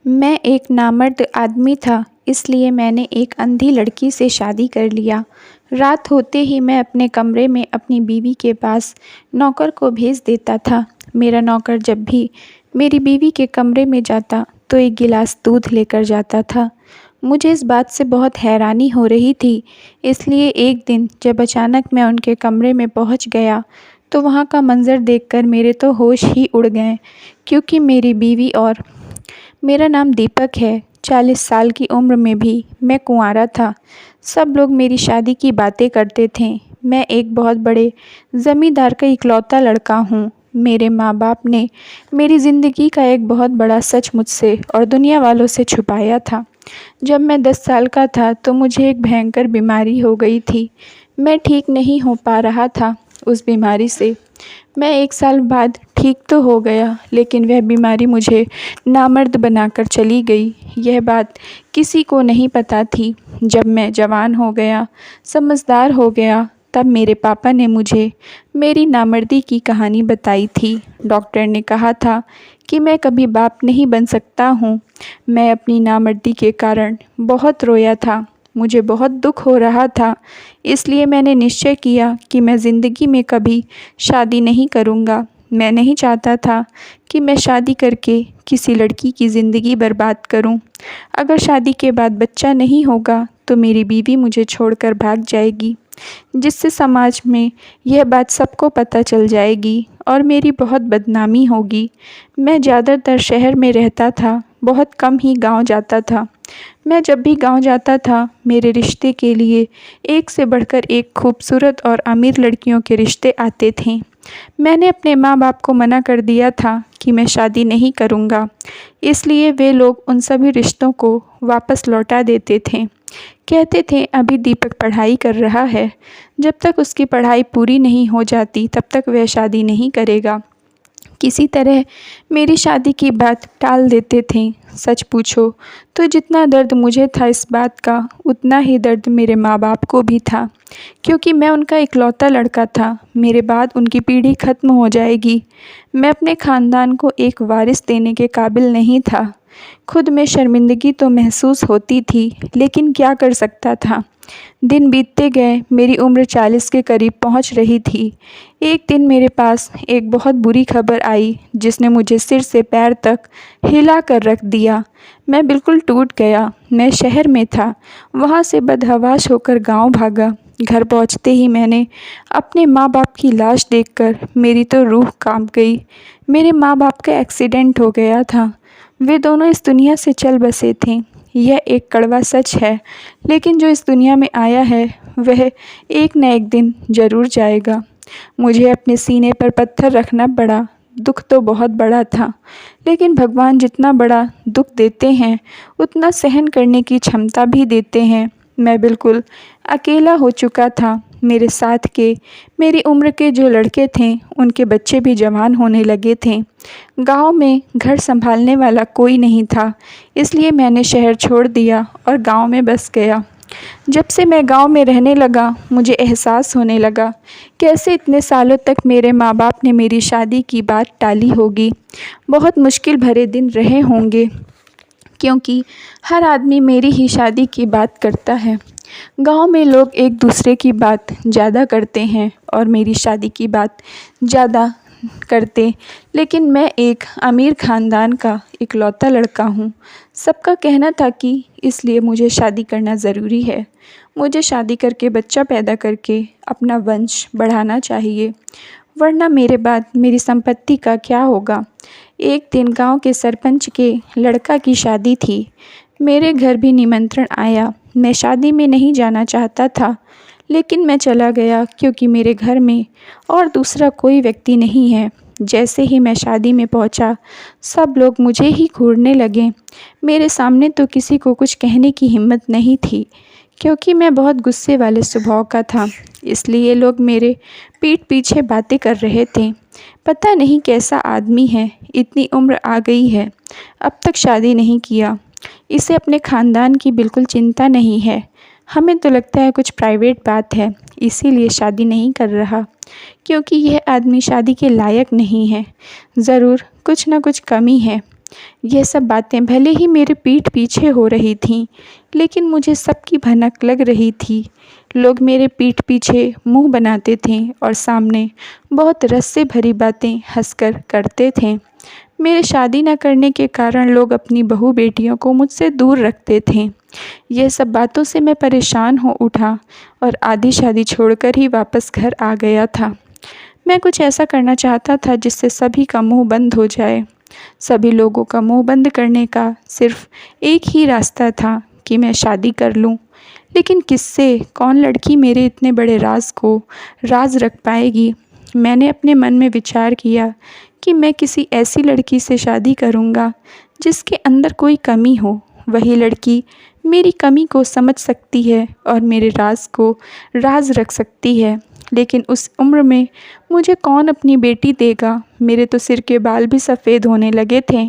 मैं एक नामर्द आदमी था, इसलिए मैंने एक अंधी लड़की से शादी कर लिया। रात होते ही मैं अपने कमरे में अपनी बीवी के पास नौकर को भेज देता था। मेरा नौकर जब भी मेरी बीवी के कमरे में जाता तो एक गिलास दूध लेकर जाता था। मुझे इस बात से बहुत हैरानी हो रही थी, इसलिए एक दिन जब अचानक मैं उनके कमरे में पहुंच गया तो वहां का मंज़र देखकर मेरे तो होश ही उड़ गए, क्योंकि मेरी बीवी और मेरा नाम दीपक है। 40 साल की उम्र में भी मैं कुंवारा था। सब लोग मेरी शादी की बातें करते थे। मैं एक बहुत बड़े ज़मींदार का इकलौता लड़का हूँ। मेरे माँ बाप ने मेरी ज़िंदगी का एक बहुत बड़ा सच मुझसे और दुनिया वालों से छुपाया था। जब मैं 10 साल का था तो मुझे एक भयंकर बीमारी हो गई थी। मैं ठीक नहीं हो पा रहा था उस बीमारी से। मैं 1 साल बाद ठीक तो हो गया, लेकिन वह बीमारी मुझे नामर्द बनाकर चली गई। यह बात किसी को नहीं पता थी। जब मैं जवान हो गया, समझदार हो गया, तब मेरे पापा ने मुझे मेरी नामर्दी की कहानी बताई थी। डॉक्टर ने कहा था कि मैं कभी बाप नहीं बन सकता हूँ। मैं अपनी नामर्दी के कारण बहुत रोया था। मुझे बहुत दुख हो रहा था, इसलिए मैंने निश्चय किया कि मैं ज़िंदगी में कभी शादी नहीं करूँगा। मैं नहीं चाहता था कि मैं शादी करके किसी लड़की की ज़िंदगी बर्बाद करूं। अगर शादी के बाद बच्चा नहीं होगा तो मेरी बीवी मुझे छोड़कर भाग जाएगी, जिससे समाज में यह बात सबको पता चल जाएगी और मेरी बहुत बदनामी होगी। मैं ज़्यादातर शहर में रहता था, बहुत कम ही गांव जाता था। मैं जब भी गांव जाता था, मेरे रिश्ते के लिए एक से बढ़कर एक खूबसूरत और अमीर लड़कियों के रिश्ते आते थे। मैंने अपने माँ बाप को मना कर दिया था कि मैं शादी नहीं करूँगा, इसलिए वे लोग उन सभी रिश्तों को वापस लौटा देते थे। कहते थे अभी दीपक पढ़ाई कर रहा है, जब तक उसकी पढ़ाई पूरी नहीं हो जाती तब तक वह शादी नहीं करेगा। किसी तरह मेरी शादी की बात टाल देते थे। सच पूछो तो जितना दर्द मुझे था इस बात का, उतना ही दर्द मेरे माँ बाप को भी था, क्योंकि मैं उनका इकलौता लड़का था। मेरे बाद उनकी पीढ़ी खत्म हो जाएगी। मैं अपने ख़ानदान को एक वारिस देने के काबिल नहीं था। खुद में शर्मिंदगी तो महसूस होती थी, लेकिन क्या कर सकता था। दिन बीतते गए, मेरी उम्र 40 के करीब पहुंच रही थी। एक दिन मेरे पास एक बहुत बुरी खबर आई, जिसने मुझे सिर से पैर तक हिला कर रख दिया। मैं बिल्कुल टूट गया। मैं शहर में था, वहां से बदहवास होकर गांव भागा। घर पहुंचते ही मैंने अपने माँ बाप की लाश देखकर मेरी तो रूह कांप गई। मेरे माँ बाप का एक्सीडेंट हो गया था। वे दोनों इस दुनिया से चल बसे थे। यह एक कड़वा सच है, लेकिन जो इस दुनिया में आया है वह एक न एक दिन ज़रूर जाएगा। मुझे अपने सीने पर पत्थर रखना पड़ा। दुख तो बहुत बड़ा था, लेकिन भगवान जितना बड़ा दुख देते हैं उतना सहन करने की क्षमता भी देते हैं। मैं बिल्कुल अकेला हो चुका था। मेरे साथ के मेरी उम्र के जो लड़के थे, उनके बच्चे भी जवान होने लगे थे। गांव में घर संभालने वाला कोई नहीं था, इसलिए मैंने शहर छोड़ दिया और गांव में बस गया। जब से मैं गांव में रहने लगा, मुझे एहसास होने लगा कैसे इतने सालों तक मेरे माँ बाप ने मेरी शादी की बात टाली होगी। बहुत मुश्किल भरे दिन रहे होंगे, क्योंकि हर आदमी मेरी ही शादी की बात करता है। गांव में लोग एक दूसरे की बात ज़्यादा करते हैं और मेरी शादी की बात ज़्यादा करते, लेकिन मैं एक अमीर ख़ानदान का इकलौता लड़का हूँ। सबका कहना था कि इसलिए मुझे शादी करना ज़रूरी है। मुझे शादी करके बच्चा पैदा करके अपना वंश बढ़ाना चाहिए, वरना मेरे बाद मेरी संपत्ति का क्या होगा। एक दिन गांव के सरपंच के लड़का की शादी थी। मेरे घर भी निमंत्रण आया। मैं शादी में नहीं जाना चाहता था, लेकिन मैं चला गया, क्योंकि मेरे घर में और दूसरा कोई व्यक्ति नहीं है। जैसे ही मैं शादी में पहुंचा, सब लोग मुझे ही घूरने लगे। मेरे सामने तो किसी को कुछ कहने की हिम्मत नहीं थी, क्योंकि मैं बहुत गुस्से वाले स्वभाव का था। इसलिए लोग मेरे पीठ पीछे बातें कर रहे थे। पता नहीं कैसा आदमी है, इतनी उम्र आ गई है, अब तक शादी नहीं किया। इसे अपने ख़ानदान की बिल्कुल चिंता नहीं है। हमें तो लगता है कुछ प्राइवेट बात है, इसीलिए शादी नहीं कर रहा, क्योंकि यह आदमी शादी के लायक नहीं है। ज़रूर कुछ ना कुछ कमी है। यह सब बातें भले ही मेरे पीठ पीछे हो रही थीं, लेकिन मुझे सबकी भनक लग रही थी। लोग मेरे पीठ पीछे मुंह बनाते थे और सामने बहुत रस से भरी बातें हंसकर करते थे। मेरे शादी न करने के कारण लोग अपनी बहू बेटियों को मुझसे दूर रखते थे। यह सब बातों से मैं परेशान हो उठा और आधी शादी छोड़कर ही वापस घर आ गया था। मैं कुछ ऐसा करना चाहता था जिससे सभी का मुंह बंद हो जाए। सभी लोगों का मुंह बंद करने का सिर्फ एक ही रास्ता था कि मैं शादी कर लूं। लेकिन किससे, कौन लड़की मेरे इतने बड़े राज को राज रख पाएगी? मैंने अपने मन में विचार किया कि मैं किसी ऐसी लड़की से शादी करूंगा जिसके अंदर कोई कमी हो। वही लड़की मेरी कमी को समझ सकती है और मेरे राज को राज रख सकती है। लेकिन उस उम्र में मुझे कौन अपनी बेटी देगा? मेरे तो सिर के बाल भी सफ़ेद होने लगे थे।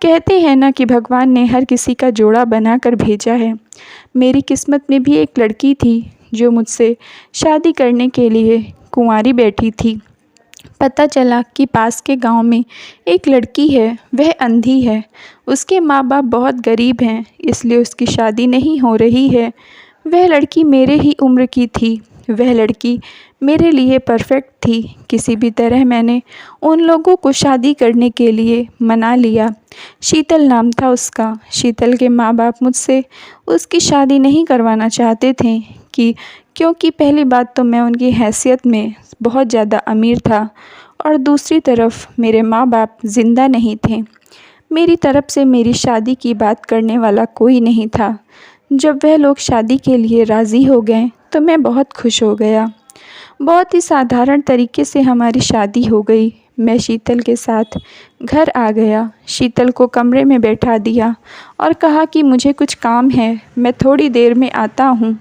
कहते हैं ना कि भगवान ने हर किसी का जोड़ा बना कर भेजा है। मेरी किस्मत में भी एक लड़की थी जो मुझसे शादी करने के लिए कुंवारी बैठी थी। पता चला कि पास के गांव में एक लड़की है, वह अंधी है। उसके माँ बाप बहुत गरीब हैं, इसलिए उसकी शादी नहीं हो रही है। वह लड़की मेरे ही उम्र की थी। वह लड़की मेरे लिए परफेक्ट थी। किसी भी तरह मैंने उन लोगों को शादी करने के लिए मना लिया। शीतल नाम था उसका। शीतल के माँ बाप मुझसे उसकी शादी नहीं करवाना चाहते थे क्योंकि पहली बात तो मैं उनकी हैसियत में बहुत ज़्यादा अमीर था और दूसरी तरफ मेरे माँ बाप ज़िंदा नहीं थे। मेरी तरफ से मेरी शादी की बात करने वाला कोई नहीं था। जब वह लोग शादी के लिए राज़ी हो गए तो मैं बहुत खुश हो गया। बहुत ही साधारण तरीके से हमारी शादी हो गई। मैं शीतल के साथ घर आ गया। शीतल को कमरे में बैठा दिया और कहा कि मुझे कुछ काम है, मैं थोड़ी देर में आता हूँ।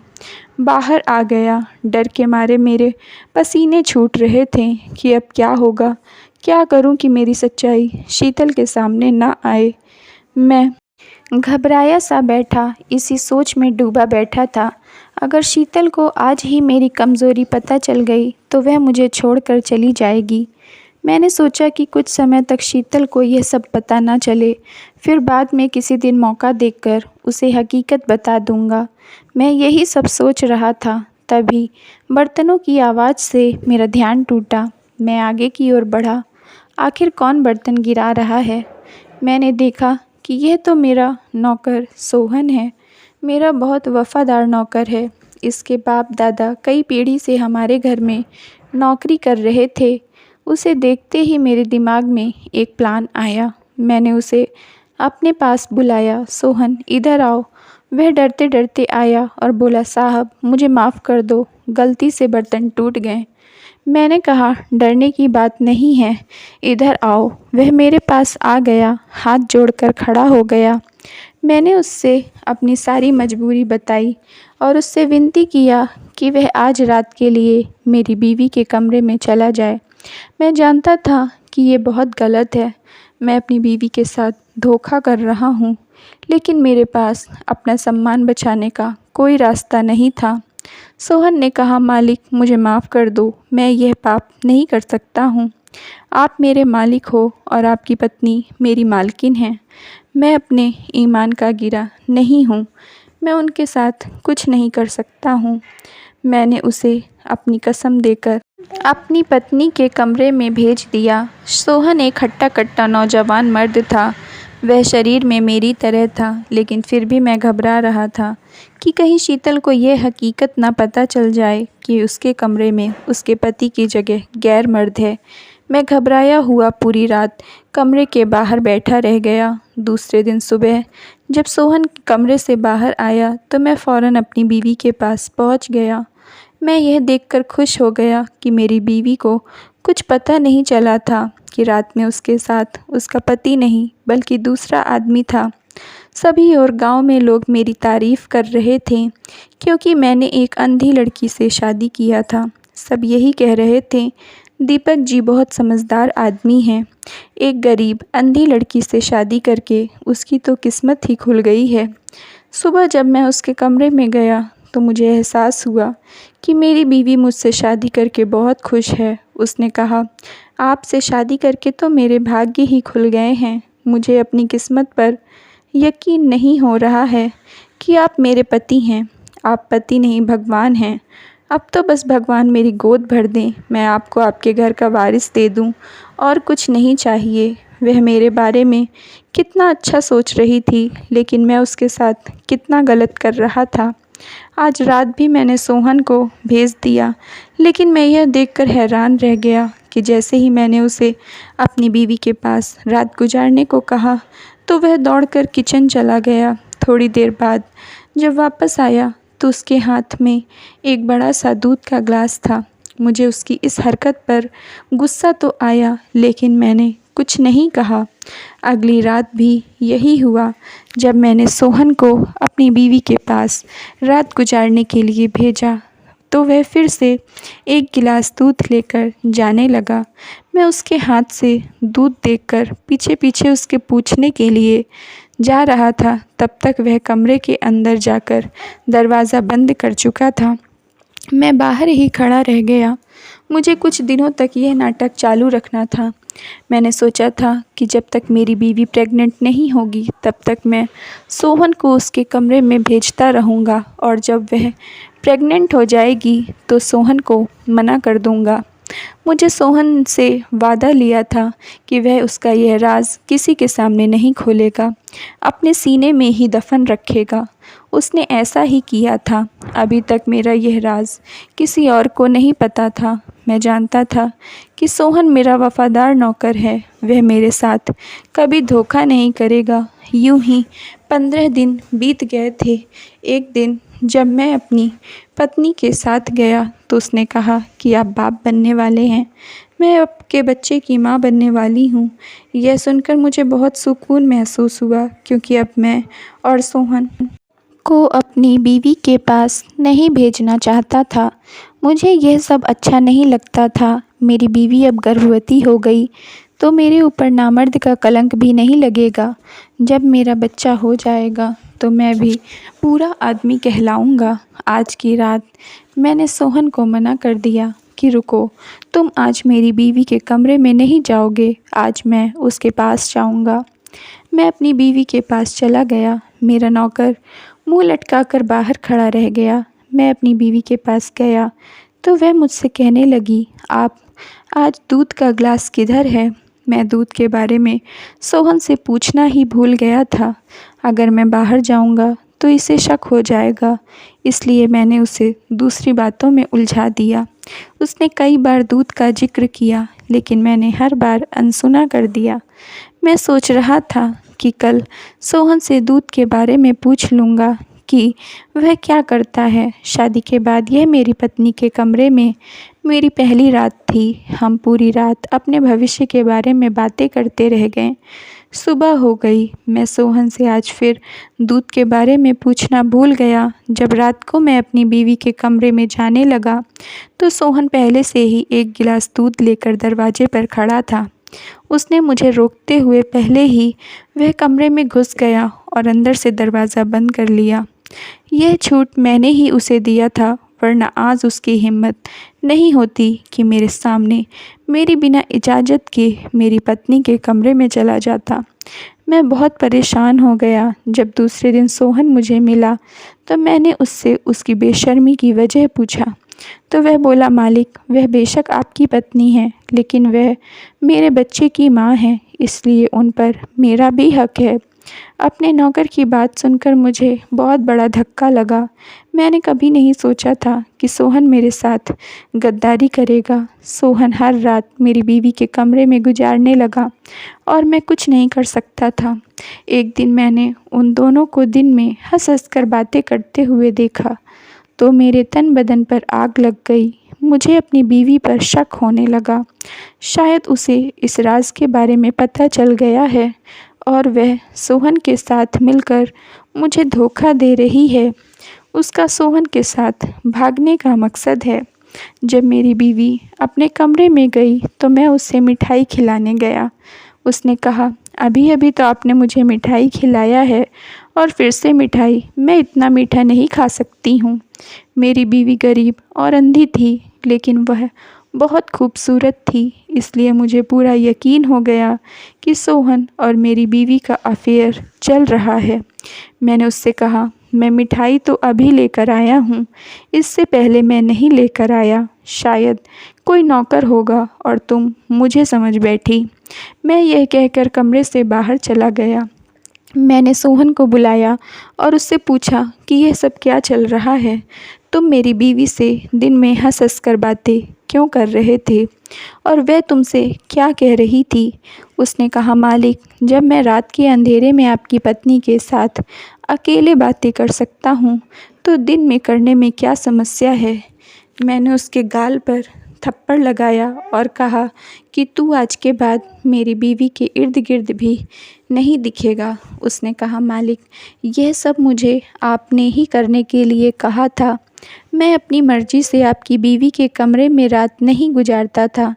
बाहर आ गया। डर के मारे मेरे पसीने छूट रहे थे कि अब क्या होगा, क्या करूं कि मेरी सच्चाई शीतल के सामने ना आए। मैं घबराया सा बैठा, इसी सोच में डूबा बैठा था। अगर शीतल को आज ही मेरी कमज़ोरी पता चल गई तो वह मुझे छोड़कर चली जाएगी। मैंने सोचा कि कुछ समय तक शीतल को यह सब पता ना चले, फिर बाद में किसी दिन मौका देखकर उसे हकीकत बता दूंगा। मैं यही सब सोच रहा था, तभी बर्तनों की आवाज़ से मेरा ध्यान टूटा। मैं आगे की ओर बढ़ा। आखिर कौन बर्तन गिरा रहा है? मैंने देखा कि यह तो मेरा नौकर सोहन है। मेरा बहुत वफ़ादार नौकर है। इसके बाप दादा कई पीढ़ी से हमारे घर में नौकरी कर रहे थे। उसे देखते ही मेरे दिमाग में एक प्लान आया। मैंने उसे अपने पास बुलाया। सोहन, इधर आओ। वह डरते डरते आया और बोला, साहब मुझे माफ़ कर दो, गलती से बर्तन टूट गए। मैंने कहा, डरने की बात नहीं है, इधर आओ। वह मेरे पास आ गया, हाथ जोड़कर खड़ा हो गया। मैंने उससे अपनी सारी मजबूरी बताई और उससे विनती किया कि वह आज रात के लिए मेरी बीवी के कमरे में चला जाए। मैं जानता था कि ये बहुत गलत है, मैं अपनी बीवी के साथ धोखा कर रहा हूँ, लेकिन मेरे पास अपना सम्मान बचाने का कोई रास्ता नहीं था। सोहन ने कहा, मालिक मुझे माफ़ कर दो, मैं यह पाप नहीं कर सकता हूँ। आप मेरे मालिक हो और आपकी पत्नी मेरी मालकिन है। मैं अपने ईमान का गिरा नहीं हूँ, मैं उनके साथ कुछ नहीं कर सकता हूँ। मैंने उसे अपनी कसम देकर अपनी पत्नी के कमरे में भेज दिया। सोहन एक हट्टा कट्टा नौजवान मर्द था। वह शरीर में मेरी तरह था, लेकिन फिर भी मैं घबरा रहा था कि कहीं शीतल को यह हकीकत ना पता चल जाए कि उसके कमरे में उसके पति की जगह गैर मर्द है। मैं घबराया हुआ पूरी रात कमरे के बाहर बैठा रह गया। दूसरे दिन सुबह जब सोहन कमरे से बाहर आया तो मैं फ़ौरन अपनी बीवी के पास पहुंच गया। मैं यह देखकर खुश हो गया कि मेरी बीवी को कुछ पता नहीं चला था कि रात में उसके साथ उसका पति नहीं बल्कि दूसरा आदमी था। सभी और गांव में लोग मेरी तारीफ़ कर रहे थे क्योंकि मैंने एक अंधी लड़की से शादी किया था। सब यही कह रहे थे, दीपक जी बहुत समझदार आदमी हैं। एक गरीब अंधी लड़की से शादी करके उसकी तो किस्मत ही खुल गई है। सुबह जब मैं उसके कमरे में गया तो मुझे एहसास हुआ कि मेरी बीवी मुझसे शादी करके बहुत खुश है। उसने कहा, आपसे शादी करके तो मेरे भाग्य ही खुल गए हैं। मुझे अपनी किस्मत पर यकीन नहीं हो रहा है कि आप मेरे पति हैं। आप पति नहीं भगवान हैं। अब तो बस भगवान मेरी गोद भर दें, मैं आपको आपके घर का वारिस दे दूं और कुछ नहीं चाहिए। वह मेरे बारे में कितना अच्छा सोच रही थी, लेकिन मैं उसके साथ कितना गलत कर रहा था। आज रात भी मैंने सोहन को भेज दिया, लेकिन मैं यह देखकर हैरान रह गया कि जैसे ही मैंने उसे अपनी बीवी के पास रात गुजारने को कहा तो वह दौड़कर किचन चला गया। थोड़ी देर बाद जब वापस आया तो उसके हाथ में एक बड़ा सा दूध का ग्लास था। मुझे उसकी इस हरकत पर गुस्सा तो आया, लेकिन मैंने कुछ नहीं कहा। अगली रात भी यही हुआ। जब मैंने सोहन को अपनी बीवी के पास रात गुजारने के लिए भेजा तो वह फिर से एक गिलास दूध लेकर जाने लगा। मैं उसके हाथ से दूध देखकर पीछे पीछे उसके पूछने के लिए जा रहा था, तब तक वह कमरे के अंदर जाकर दरवाज़ा बंद कर चुका था। मैं बाहर ही खड़ा रह गया। मुझे कुछ दिनों तक यह नाटक चालू रखना था। मैंने सोचा था कि जब तक मेरी बीवी प्रेग्नेंट नहीं होगी तब तक मैं सोहन को उसके कमरे में भेजता रहूँगा, और जब वह प्रेग्नेंट हो जाएगी तो सोहन को मना कर दूँगा। मुझे सोहन से वादा लिया था कि वह उसका यह राज किसी के सामने नहीं खोलेगा, अपने सीने में ही दफन रखेगा। उसने ऐसा ही किया था। अभी तक मेरा यह राज किसी और को नहीं पता था। मैं जानता था कि सोहन मेरा वफ़ादार नौकर है, वह मेरे साथ कभी धोखा नहीं करेगा। यूं ही 15 दिन बीत गए थे। एक दिन जब मैं अपनी पत्नी के साथ गया तो उसने कहा कि आप बाप बनने वाले हैं, मैं आपके बच्चे की माँ बनने वाली हूँ। यह सुनकर मुझे बहुत सुकून महसूस हुआ, क्योंकि अब मैं और सोहन को अपनी बीवी के पास नहीं भेजना चाहता था। मुझे यह सब अच्छा नहीं लगता था। मेरी बीवी अब गर्भवती हो गई तो मेरे ऊपर नामर्द का कलंक भी नहीं लगेगा। जब मेरा बच्चा हो जाएगा तो मैं भी पूरा आदमी कहलाऊँगा। आज की रात मैंने सोहन को मना कर दिया कि रुको, तुम आज मेरी बीवी के कमरे में नहीं जाओगे, आज मैं उसके पास जाऊँगा। मैं अपनी बीवी के पास चला गया। मेरा नौकर मुँह लटका कर बाहर खड़ा रह गया। मैं अपनी बीवी के पास गया तो वह मुझसे कहने लगी, आप आज दूध का ग्लास किधर है? मैं दूध के बारे में सोहन से पूछना ही भूल गया था। अगर मैं बाहर जाऊंगा तो इसे शक हो जाएगा, इसलिए मैंने उसे दूसरी बातों में उलझा दिया। उसने कई बार दूध का जिक्र किया, लेकिन मैंने हर बार अनसुना कर दिया। मैं सोच रहा था कि कल सोहन से दूध के बारे में पूछ लूँगा कि वह क्या करता है। शादी के बाद यह मेरी पत्नी के कमरे में मेरी पहली रात थी। हम पूरी रात अपने भविष्य के बारे में बातें करते रह गए। सुबह हो गई। मैं सोहन से आज फिर दूध के बारे में पूछना भूल गया। जब रात को मैं अपनी बीवी के कमरे में जाने लगा तो सोहन पहले से ही एक गिलास दूध लेकर दरवाजे पर खड़ा था। उसने मुझे रोकते हुए पहले ही वह कमरे में घुस गया और अंदर से दरवाज़ा बंद कर लिया। यह छूट मैंने ही उसे दिया था, वरना आज उसकी हिम्मत नहीं होती कि मेरे सामने मेरी बिना इजाज़त के मेरी पत्नी के कमरे में चला जाता। मैं बहुत परेशान हो गया। जब दूसरे दिन सोहन मुझे मिला तो मैंने उससे उसकी बेशर्मी की वजह पूछा तो वह बोला, मालिक, वह बेशक आपकी पत्नी है, लेकिन वह मेरे बच्चे की माँ है, इसलिए उन पर मेरा भी हक है। अपने नौकर की बात सुनकर मुझे बहुत बड़ा धक्का लगा। मैंने कभी नहीं सोचा था कि सोहन मेरे साथ गद्दारी करेगा। सोहन हर रात मेरी बीवी के कमरे में गुजारने लगा और मैं कुछ नहीं कर सकता था। एक दिन मैंने उन दोनों को दिन में हंस हंस कर बातें करते हुए देखा तो मेरे तन बदन पर आग लग गई। मुझे अपनी बीवी पर शक होने लगा। शायद उसे इस राज के बारे में पता चल गया है और वह सोहन के साथ मिलकर मुझे धोखा दे रही है। उसका सोहन के साथ भागने का मकसद है। जब मेरी बीवी अपने कमरे में गई तो मैं उसे मिठाई खिलाने गया। उसने कहा, अभी अभी तो आपने मुझे मिठाई खिलाया है और फिर से मिठाई? मैं इतना मीठा नहीं खा सकती हूँ। मेरी बीवी गरीब और अंधी थी, लेकिन वह बहुत खूबसूरत थी, इसलिए मुझे पूरा यकीन हो गया कि सोहन और मेरी बीवी का अफेयर चल रहा है। मैंने उससे कहा, मैं मिठाई तो अभी लेकर आया हूँ, इससे पहले मैं नहीं लेकर आया। शायद कोई नौकर होगा और तुम मुझे समझ बैठी। मैं यह कहकर कमरे से बाहर चला गया। मैंने सोहन को बुलाया और उससे पूछा कि यह सब क्या चल रहा है। तुम मेरी बीवी से दिन में हंस हंस कर बातें क्यों कर रहे थे और वह तुमसे क्या कह रही थी। उसने कहा, मालिक, जब मैं रात के अंधेरे में आपकी पत्नी के साथ अकेले बातें कर सकता हूँ तो दिन में करने में क्या समस्या है। मैंने उसके गाल पर थप्पड़ लगाया और कहा कि तू आज के बाद मेरी बीवी के इर्द गिर्द भी नहीं दिखेगा। उसने कहा, मालिक, यह सब मुझे आपने ही करने के लिए कहा था। मैं अपनी मर्ज़ी से आपकी बीवी के कमरे में रात नहीं गुजारता था,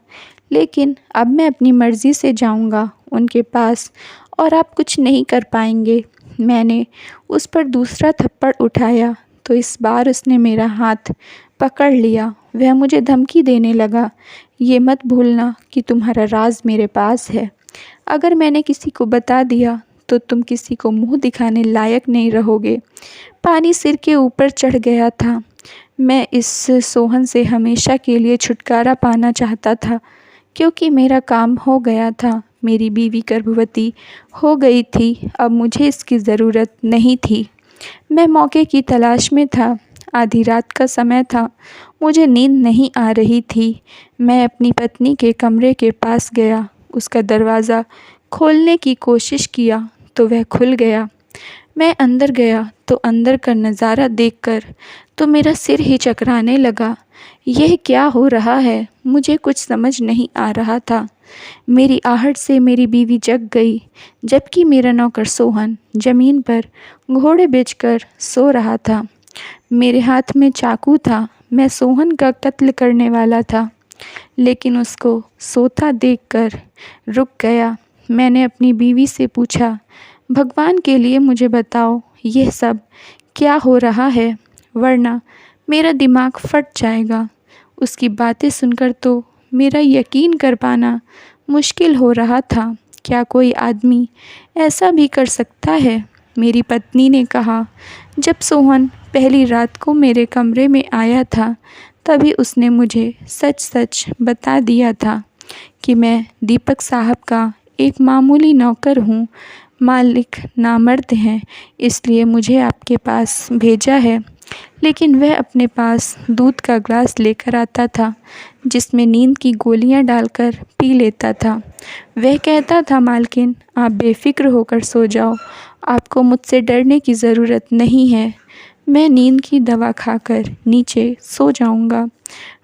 लेकिन अब मैं अपनी मर्ज़ी से जाऊंगा उनके पास और आप कुछ नहीं कर पाएंगे। मैंने उस पर दूसरा थप्पड़ उठाया तो इस बार उसने मेरा हाथ पकड़ लिया। वह मुझे धमकी देने लगा, ये मत भूलना कि तुम्हारा राज मेरे पास है। अगर मैंने किसी को बता दिया तो तुम किसी को मुंह दिखाने लायक नहीं रहोगे। पानी सिर के ऊपर चढ़ गया था। मैं इस सोहन से हमेशा के लिए छुटकारा पाना चाहता था, क्योंकि मेरा काम हो गया था। मेरी बीवी गर्भवती हो गई थी, अब मुझे इसकी ज़रूरत नहीं थी। मैं मौके की तलाश में था। आधी रात का समय था, मुझे नींद नहीं आ रही थी। मैं अपनी पत्नी के कमरे के पास गया, उसका दरवाज़ा खोलने की कोशिश किया तो वह खुल गया। मैं अंदर गया तो अंदर का नज़ारा देखकर तो मेरा सिर ही चकराने लगा। यह क्या हो रहा है, मुझे कुछ समझ नहीं आ रहा था। मेरी आहट से मेरी बीवी जग गई, जबकि मेरा नौकर सोहन ज़मीन पर घोड़े बेचकर सो रहा था। मेरे हाथ में चाकू था। मैं सोहन का कत्ल करने वाला था, लेकिन उसको सोता देखकर रुक गया। मैंने अपनी बीवी से पूछा, भगवान के लिए मुझे बताओ यह सब क्या हो रहा है, वरना मेरा दिमाग फट जाएगा। उसकी बातें सुनकर तो मेरा यकीन कर पाना मुश्किल हो रहा था। क्या कोई आदमी ऐसा भी कर सकता है? मेरी पत्नी ने कहा, जब सोहन पहली रात को मेरे कमरे में आया था तभी उसने मुझे सच सच बता दिया था कि मैं दीपक साहब का एक मामूली नौकर हूँ। मालिक नामर्द हैं, इसलिए मुझे आपके पास भेजा है। लेकिन वह अपने पास दूध का ग्लास लेकर आता था, जिसमें नींद की गोलियां डालकर पी लेता था। वह कहता था, मालकिन, आप बेफिक्र होकर सो जाओ, आपको मुझसे डरने की ज़रूरत नहीं है। मैं नींद की दवा खाकर नीचे सो जाऊंगा।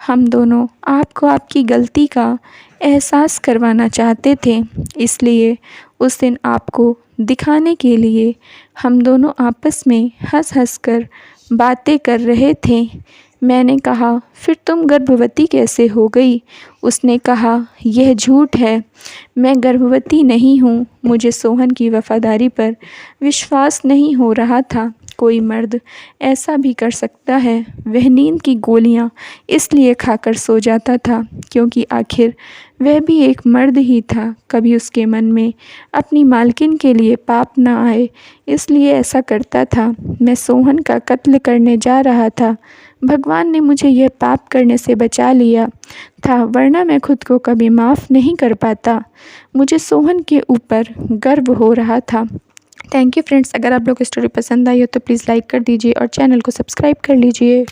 हम दोनों आपको आपकी गलती का एहसास करवाना चाहते थे, इसलिए उस दिन आपको दिखाने के लिए हम दोनों आपस में हंस हंस कर बातें कर रहे थे। मैंने कहा, फिर तुम गर्भवती कैसे हो गई? उसने कहा, यह झूठ है, मैं गर्भवती नहीं हूँ। मुझे सोहन की वफ़ादारी पर विश्वास नहीं हो रहा था। कोई मर्द ऐसा भी कर सकता है? वह नींद की गोलियां इसलिए खाकर सो जाता था क्योंकि आखिर वह भी एक मर्द ही था। कभी उसके मन में अपनी मालकिन के लिए पाप न आए, इसलिए ऐसा करता था। मैं सोहन का कत्ल करने जा रहा था। भगवान ने मुझे यह पाप करने से बचा लिया था, वरना मैं खुद को कभी माफ़ नहीं कर पाता। मुझे सोहन के ऊपर गर्व हो रहा था। Thank you friends. अगर आप लोग को स्टोरी पसंद आई हो तो प्लीज़ लाइक कर दीजिए और चैनल को सब्सक्राइब कर लीजिए।